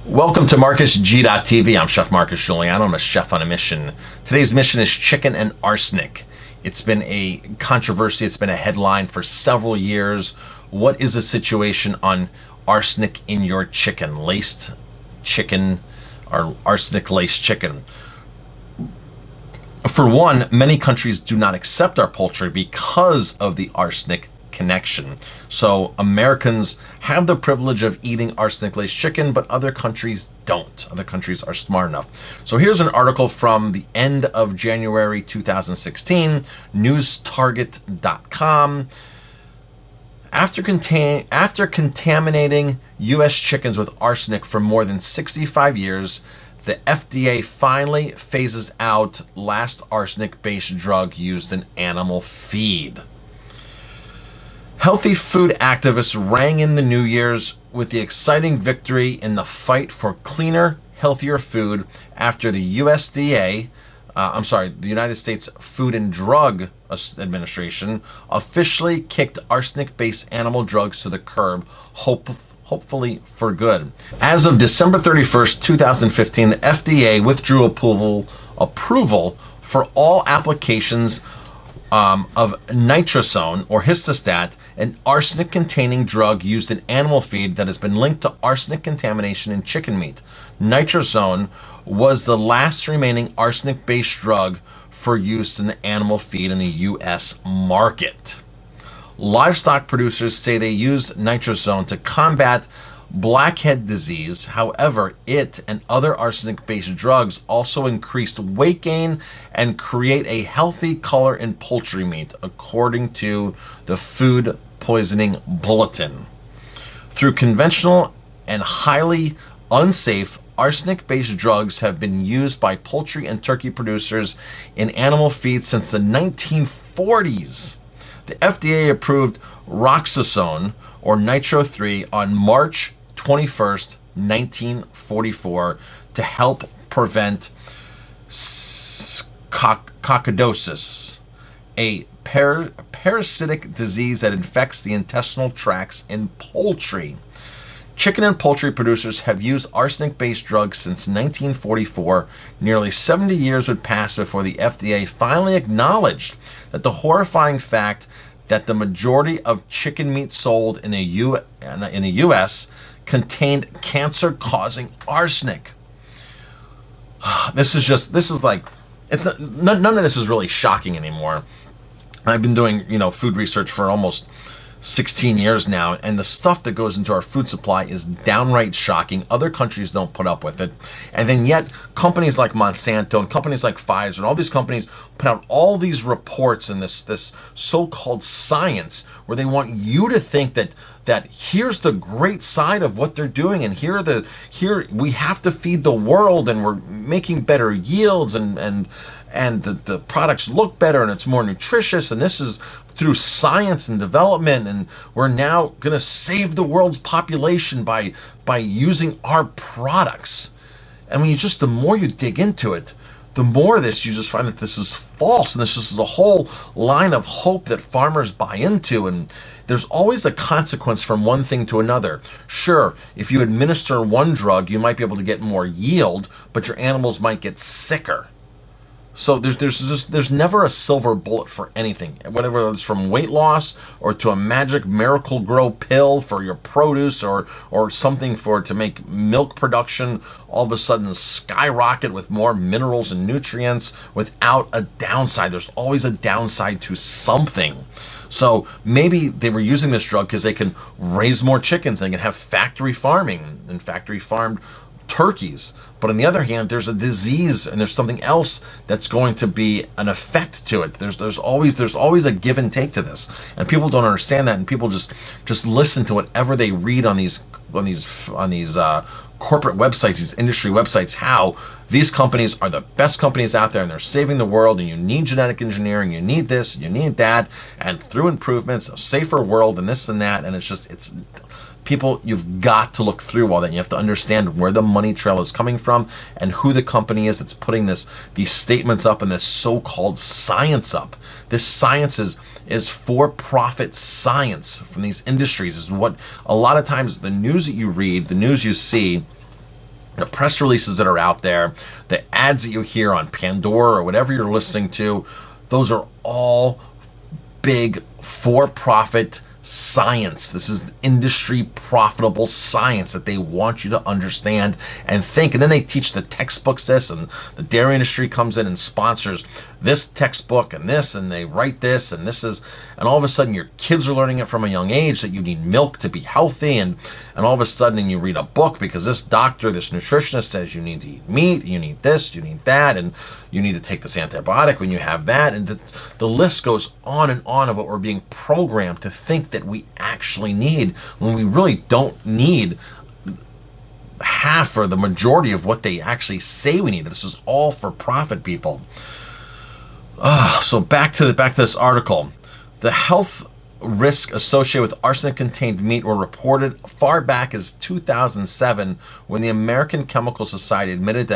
Welcome to MarcusG.TV. I'm Chef Marcus Guiliano. I'm a chef on a mission. Today's mission is chicken and arsenic. It's been a controversy. It's been a headline for several years. What is the situation on arsenic in your chicken? Laced chicken or arsenic-laced chicken? For one, many countries do not accept our poultry because of the arsenic connection. So Americans have the privilege of eating arsenic-laced chicken, but other countries don't. Other countries are smart enough. So here's an article from the end of January 2016, newstarget.com. After contaminating U.S. chickens with arsenic for more than 65 years, the FDA finally phases out last arsenic-based drug used in animal feed. Healthy food activists rang in the New Year's with the exciting victory in the fight for cleaner, healthier food after the the United States Food and Drug Administration officially kicked arsenic-based animal drugs to the curb, hopefully for good. As of December 31st, 2015, the FDA withdrew approval for all applications of nitrazone or histostat, an arsenic-containing drug used in animal feed that has been linked to arsenic contamination in chicken meat. Nitrazone was the last remaining arsenic-based drug for use in the animal feed in the U.S. market. Livestock producers say they use nitrazone to combat blackhead disease. However, it and other arsenic-based drugs also increased weight gain and create a healthy color in poultry meat, according to the Food Poisoning Bulletin. Through conventional and highly unsafe arsenic-based drugs have been used by poultry and turkey producers in animal feed since the 1940s. The FDA approved roxazone or Nitro 3 on March 21st, 1944 to help prevent coccidosis, a parasitic disease that infects the intestinal tracts in poultry. Chicken and poultry producers have used arsenic-based drugs since 1944. Nearly 70 years would pass before the FDA finally acknowledged that the horrifying fact that the majority of chicken meat sold in the U.S. contained cancer-causing arsenic. This is like, it's not, none of this is really shocking anymore. I've been doing, food research for almost 16 years now, and the stuff that goes into our food supply is downright shocking. Other countries don't put up with it. And then yet companies like Monsanto and companies like Pfizer and all these companies put out all these reports and this so-called science where they want you to think that here's the great side of what they're doing, and here we have to feed the world and we're making better yields and the products look better and it's more nutritious, and this is through science and development, and we're now going to save the world's population by using our products. And the more you dig into it, the more you just find that this is false, and this is a whole line of hope that farmers buy into, and there's always a consequence from one thing to another. Sure, if you administer one drug, you might be able to get more yield, but your animals might get sicker. So there's never a silver bullet for anything, whether it's from weight loss or to a magic miracle grow pill for your produce or something to make milk production all of a sudden skyrocket with more minerals and nutrients without a downside. There's always a downside to something. So maybe they were using this drug because they can raise more chickens, they can have factory farming and factory farmed turkeys. But on the other hand, there's a disease and there's something else that's going to be an effect to it. There's always a give and take to this, and people don't understand that, and people just listen to whatever they read on these corporate websites, these industry websites, how these companies are the best companies out there and they're saving the world, and you need genetic engineering, you need this, you need that, and through improvements, a safer world, and this and that. And it's people, you've got to look through all that. You have to understand where the money trail is coming from and who the company is that's putting these statements up and this so-called science up. This science is for-profit science from these industries. Is what a lot of times the news that you read, the news you see, the press releases that are out there, the ads that you hear on Pandora or whatever you're listening to, those are all big for-profit science. This is industry profitable science that they want you to understand and think. And then they teach the textbooks this, and the dairy industry comes in and sponsors this textbook and this, and they write this, and this is, and all of a sudden your kids are learning it from a young age that you need milk to be healthy, and all of a sudden you read a book because this doctor, this nutritionist says you need to eat meat, you need this, you need that, and you need to take this antibiotic when you have that, and the list goes on and on of what we're being programmed to think that we actually need, when we really don't need half or the majority of what they actually say we need. This is all for profit, people. So back to this article. The health risk associated with arsenic-contained meat were reported far back as 2007, when the American Chemical Society admitted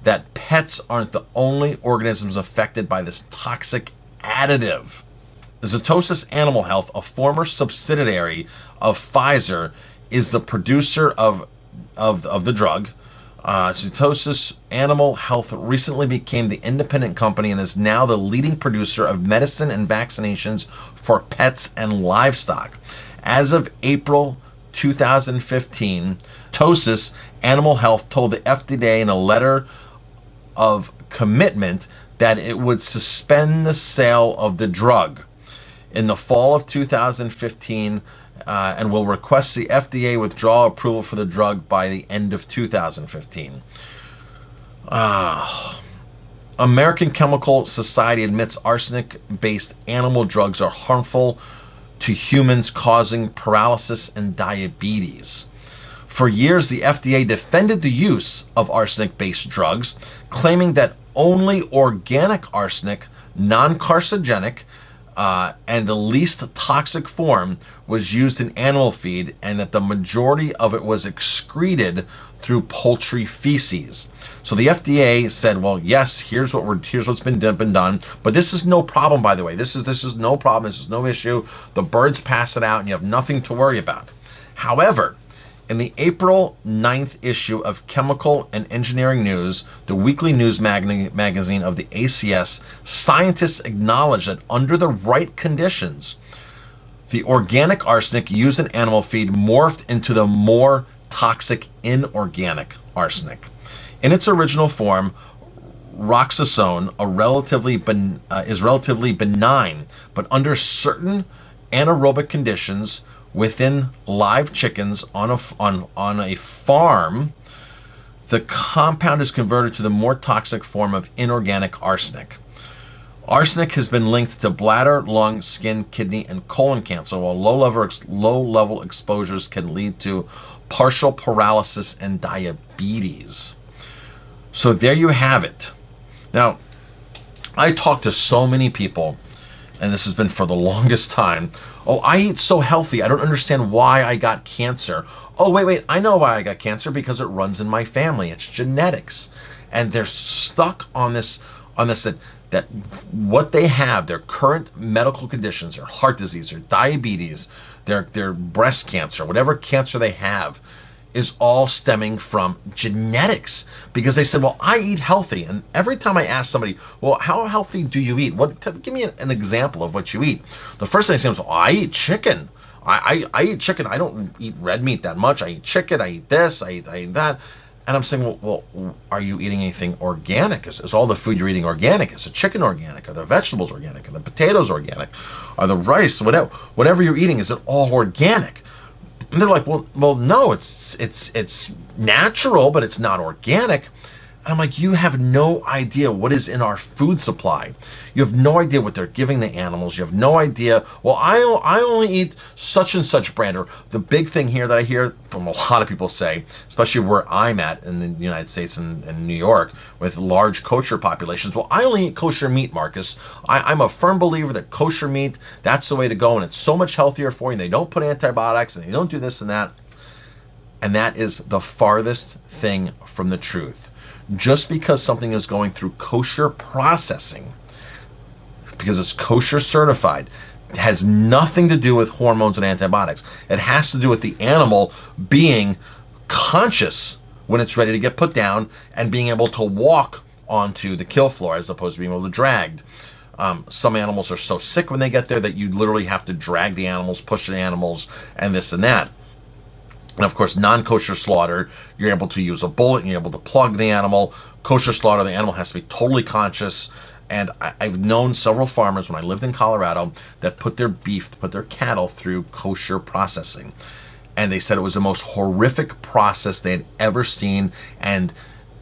that pets aren't the only organisms affected by this toxic additive. Zoetis Animal Health, a former subsidiary of Pfizer, is the producer of the drug. Zoetis Animal Health recently became the independent company and is now the leading producer of medicine and vaccinations for pets and livestock. As of April 2015, Zoetis Animal Health told the FDA in a letter of commitment that it would suspend the sale of the drug in the fall of 2015, and will request the FDA withdraw approval for the drug by the end of 2015. American Chemical Society admits arsenic-based animal drugs are harmful to humans, causing paralysis and diabetes. For years, the FDA defended the use of arsenic-based drugs, claiming that only organic arsenic, non-carcinogenic, and the least toxic form was used in animal feed, and that the majority of it was excreted through poultry feces. So the FDA said, well, yes, here's what's been done, but this is no problem, by the way. This is no problem. This is no issue. The birds pass it out, and you have nothing to worry about. However, in the April 9th issue of Chemical and Engineering News, the weekly news magazine of the ACS, scientists acknowledge that under the right conditions, the organic arsenic used in animal feed morphed into the more toxic inorganic arsenic. In its original form, roxazone is relatively benign, but under certain anaerobic conditions within live chickens on a farm, the compound is converted to the more toxic form of inorganic arsenic. Arsenic has been linked to bladder, lung, skin, kidney, and colon cancer, while low-level exposures can lead to partial paralysis and diabetes. So there you have it. Now, I talk to so many people, and this has been for the longest time. Oh, I eat so healthy, I don't understand why I got cancer. Oh, wait, I know why I got cancer, because it runs in my family. It's genetics. And they're stuck on this that what they have, their current medical conditions, their heart disease, their diabetes, their breast cancer, whatever cancer they have, is all stemming from genetics. Because they said, well, I eat healthy. And every time I ask somebody, well, how healthy do you eat? Give me an example of what you eat. The first thing they say is, well, I eat chicken. I eat chicken. I don't eat red meat that much. I eat chicken. I eat this. I eat that. And I'm saying, well, are you eating anything organic? Is all the food you're eating organic? Is the chicken organic? Are the vegetables organic? Are the potatoes organic? Are the rice, whatever you're eating, is it all organic? And they're like, well, no, it's natural, but it's not organic. And I'm like, you have no idea what is in our food supply. You have no idea what they're giving the animals. You have no idea. Well, I only eat such and such brand. Or the big thing here that I hear from a lot of people say, especially where I'm at in the United States and New York with large kosher populations, well, I only eat kosher meat, Marcus. I'm a firm believer that kosher meat, that's the way to go, and it's so much healthier for you. And they don't put antibiotics, and they don't do this and that. And that is the farthest thing from the truth. Just because something is going through kosher processing, because it's kosher certified, it has nothing to do with hormones and antibiotics. It has to do with the animal being conscious when it's ready to get put down, and being able to walk onto the kill floor as opposed to being able to drag. Some animals are so sick when they get there that you literally have to drag the animals, push the animals, and this and that. And of course, non-kosher slaughter, you're able to use a bullet and you're able to plug the animal. Kosher slaughter, the animal has to be totally conscious. And I've known several farmers when I lived in Colorado that put their cattle through kosher processing. And they said it was the most horrific process they had ever seen, and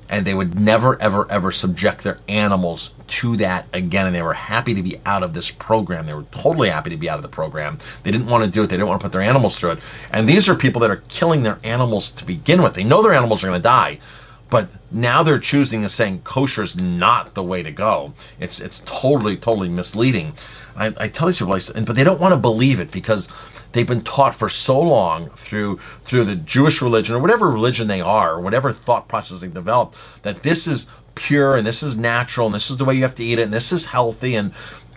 they would never, ever, ever subject their animals to that again. And they were happy to be out of this program. They were totally happy to be out of the program. They didn't want to do it. They didn't want to put their animals through it. And these are people that are killing their animals to begin with. They know their animals are going to die, but now they're choosing and saying kosher is not the way to go. It's totally, totally misleading. I tell these people, but they don't want to believe it because they've been taught for so long through the Jewish religion or whatever religion they are, or whatever thought process they've developed, that this is pure and this is natural and this is the way you have to eat it and this is healthy and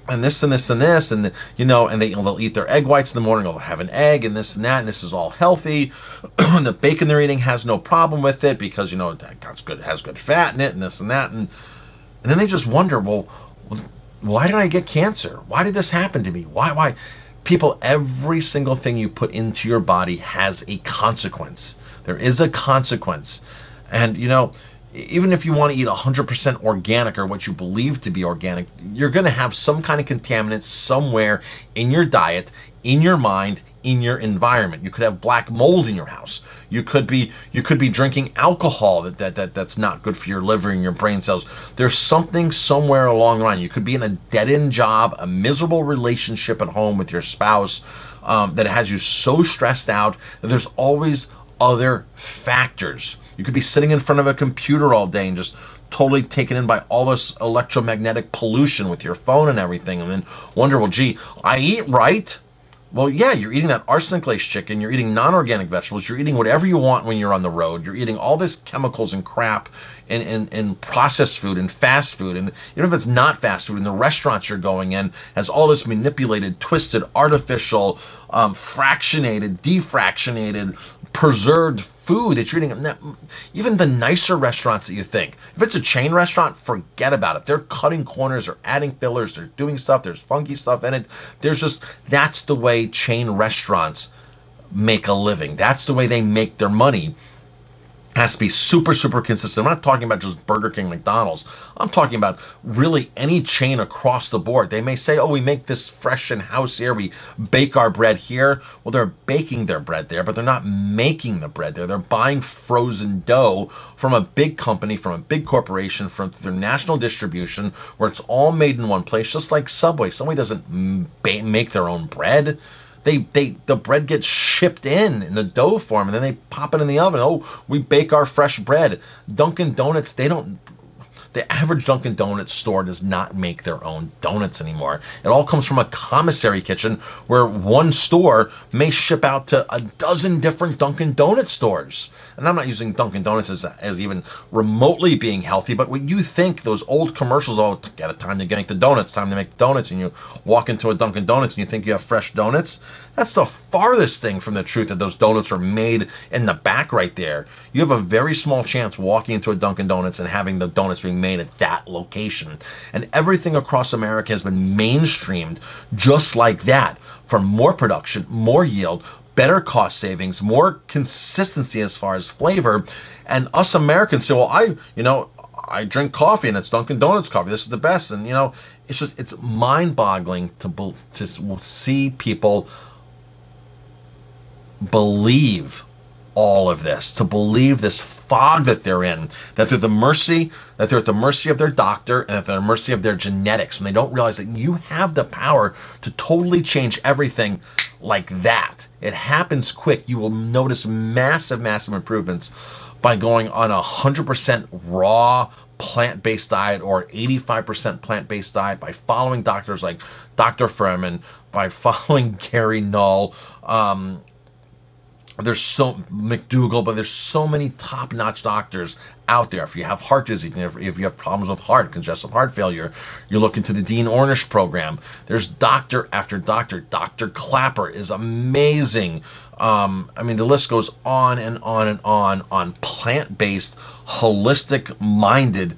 this and this and this and and they'll eat their egg whites in the morning, or they'll have an egg and this and that, and this is all healthy. And the bacon they're eating has no problem with it because it has good fat in it and this and that, and then they just wonder, well, why did I get cancer? Why did this happen to me? Why? People, every single thing you put into your body has a consequence. There is a consequence. And, even if you want to eat 100% organic or what you believe to be organic, you're going to have some kind of contaminants somewhere in your diet, in your mind, in your environment. You could have black mold in your house. You could be drinking alcohol that's not good for your liver and your brain cells. There's something somewhere along the line. You could be in a dead-end job, a miserable relationship at home with your spouse that has you so stressed out that there's always other factors. You could be sitting in front of a computer all day and just totally taken in by all this electromagnetic pollution with your phone and everything, and then wonder, well, gee, I eat right. Well, yeah, you're eating that arsenic-based chicken, you're eating non-organic vegetables, you're eating whatever you want when you're on the road, you're eating all this chemicals and crap in processed food and fast food, and even if it's not fast food, in the restaurants you're going in has all this manipulated, twisted, artificial, fractionated, defractionated, preserved food that you're eating. Even the nicer restaurants that you think, if it's a chain restaurant, forget about it. They're cutting corners, they're adding fillers, they're doing stuff, there's funky stuff in it. That's the way chain restaurants make a living. That's the way they make their money. Has to be super, super consistent. I'm not talking about just Burger King, McDonald's. I'm talking about really any chain across the board. They may say, oh, we make this fresh in-house here. We bake our bread here. Well, they're baking their bread there, but they're not making the bread there. They're buying frozen dough from a big company, from a big corporation, from their national distribution, where it's all made in one place, just like Subway. Subway doesn't make their own bread. The bread gets shipped in the dough form, and then they pop it in the oven. Oh, we bake our fresh bread. Dunkin' Donuts, the average Dunkin' Donuts store does not make their own donuts anymore. It all comes from a commissary kitchen where one store may ship out to a dozen different Dunkin' Donuts stores. And I'm not using Dunkin' Donuts as even remotely being healthy, but when you think those old commercials, got a time to make the donuts, time to make the donuts, and you walk into a Dunkin' Donuts and you think you have fresh donuts, that's the farthest thing from the truth that those donuts are made in the back right there. You have a very small chance walking into a Dunkin' Donuts and having the donuts being made at that location. And everything across America has been mainstreamed just like that, for more production, more yield, better cost savings, more consistency as far as flavor. And us Americans say, well, I drink coffee and it's Dunkin' Donuts coffee. This is the best. And it's mind-boggling to see people believe all of this, to believe this fog that they're in, that they're at the mercy of their doctor and at the mercy of their genetics, when they don't realize that you have the power to totally change everything like that. It happens quick. You will notice massive, massive improvements by going on 100% raw plant-based diet or 85% plant-based diet, by following doctors like Dr. Furman, by following Gary Null, there's so McDougall, but there's so many top-notch doctors out there. If you have heart disease, if you have problems with congestive heart failure, you look into the Dean Ornish program. There's doctor after doctor. Dr. Clapper is amazing. I mean, the list goes on and on and on plant-based, holistic-minded,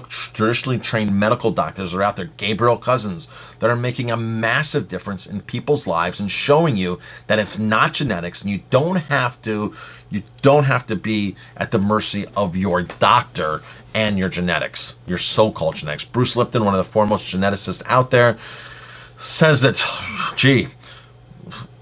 traditionally trained medical doctors are out there, Gabriel Cousins, that are making a massive difference in people's lives and showing you that it's not genetics, and you don't have to be at the mercy of your doctor and your genetics, your so-called genetics. Bruce Lipton, one of the foremost geneticists out there, says that, gee,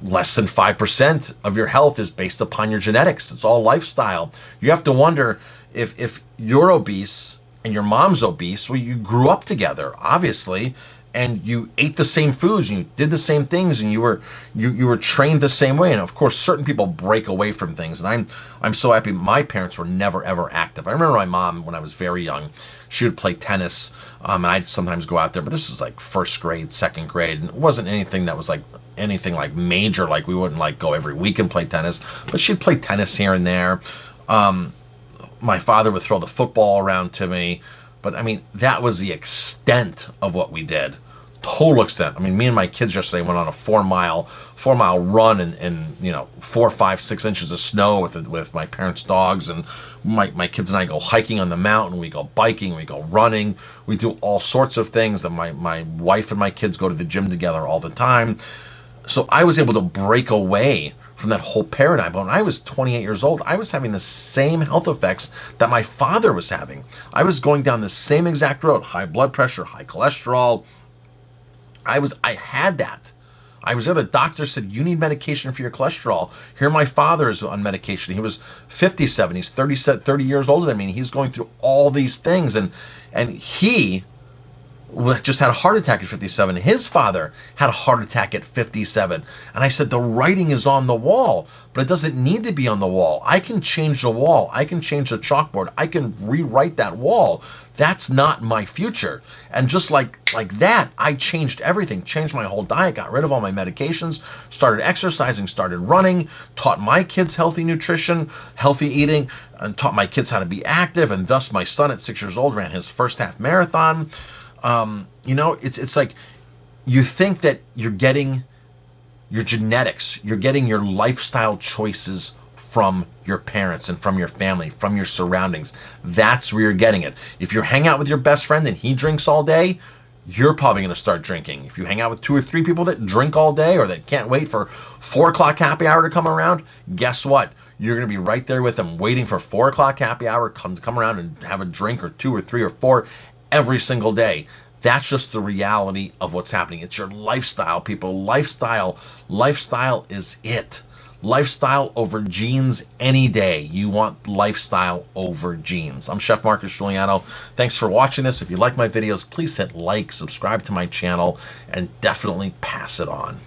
less than 5% of your health is based upon your genetics. It's all lifestyle. You have to wonder if you're obese and your mom's obese, well, you grew up together, obviously, and you ate the same foods and you did the same things and you were trained the same way. And of course, certain people break away from things. And I'm so happy my parents were never ever active. I remember my mom when I was very young, she would play tennis, and I'd sometimes go out there, but this was like first grade, second grade, and it wasn't anything that was like anything like major. Like we wouldn't like go every week and play tennis, but she'd play tennis here and there. My father would throw the football around to me, but I mean, that was the extent of what we did. Total extent. I mean, me and my kids yesterday went on a 4-mile run in 4, 5, 6 inches of snow with my parents' dogs, and my kids and I go hiking on the mountain. We go biking. We go running. We do all sorts of things. That my wife and my kids go to the gym together all the time. So I was able to break away from that whole paradigm. But when I was 28 years old, I was having the same health effects that my father was having. I was going down the same exact road: high blood pressure, high cholesterol. I had that. I was there. The doctor said, you need medication for your cholesterol. Here my father is on medication. He was 57. He's 30 years older than me. And he's going through all these things. And he just had a heart attack at 57. His father had a heart attack at 57. And I said, the writing is on the wall, but it doesn't need to be on the wall. I can change the wall. I can change the chalkboard. I can rewrite that wall. That's not my future. And just like that, I changed everything, changed my whole diet, got rid of all my medications, started exercising, started running, taught my kids healthy nutrition, healthy eating, and taught my kids how to be active. And thus my son at 6 years old ran his first half marathon. It's like you think that you're getting your genetics, you're getting your lifestyle choices from your parents and from your family, from your surroundings. That's where you're getting it. If you hang out with your best friend and he drinks all day, you're probably going to start drinking. If you hang out with 2 or 3 people that drink all day or that can't wait for 4 o'clock happy hour to come around, guess what? You're going to be right there with them waiting for 4 o'clock happy hour to come around and have a drink or 2 or 3 or 4 every single day. That's just the reality of what's happening. It's your lifestyle, people. Lifestyle is it. Lifestyle over genes any day. You want lifestyle over genes. I'm Chef Marcus Guiliano. Thanks for watching this. If you like my videos, please hit like, subscribe to my channel, and definitely pass it on.